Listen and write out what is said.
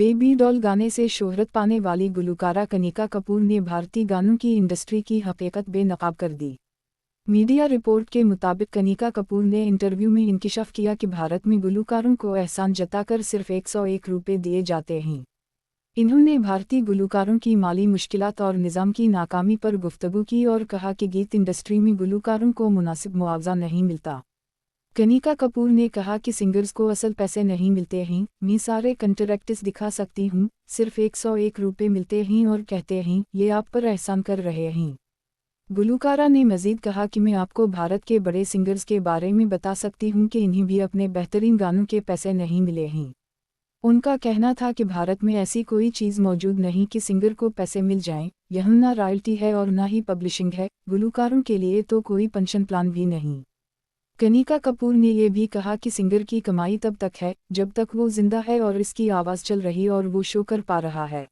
Baby doll गाने से शोहरत पाने वाली गुलकारा कनिका कपूर ने भारतीय गानों की इंडस्ट्री की हकीकत बेनकाब कर दी। मीडिया रिपोर्ट के मुताबिक कनिका कपूर ने इंटरव्यू में इंकिशाफ किया कि भारत में गुलकारों को एहसान जताकर सिर्फ 101 रुपये दिए जाते हैं। इन्होंने भारतीय गुलकारों की माली मुश्किलात और निज़ाम की नाकामी पर गुफ्तगू की और कहा कि गीत इंडस्ट्री में गुलकारों को मुनासिब मुआवजा नहीं मिलता। कनिका कपूर ने कहा कि सिंगर्स को असल पैसे नहीं मिलते हैं, मैं सारे कंट्रैक्ट्स दिखा सकती हूँ, सिर्फ 101 रुपये मिलते हैं और कहते हैं ये आप पर एहसान कर रहे हैं। गुलकारा ने मजीद कहा कि मैं आपको भारत के बड़े सिंगर्स के बारे में बता सकती हूँ कि इन्हें भी अपने बेहतरीन गानों के पैसे नहीं मिले हैं। उनका कहना था कि भारत में ऐसी कोई चीज़ मौजूद नहीं कि सिंगर को पैसे मिल जाएं, यहाँ ना रॉयल्टी है और ना ही पब्लिशिंग है, गुलकारों के लिए तो कोई पेंशन प्लान भी नहीं। कनिका कपूर ने यह भी कहा कि सिंगर की कमाई तब तक है जब तक वो जिंदा है और इसकी आवाज़ चल रही और वो शो कर पा रहा है।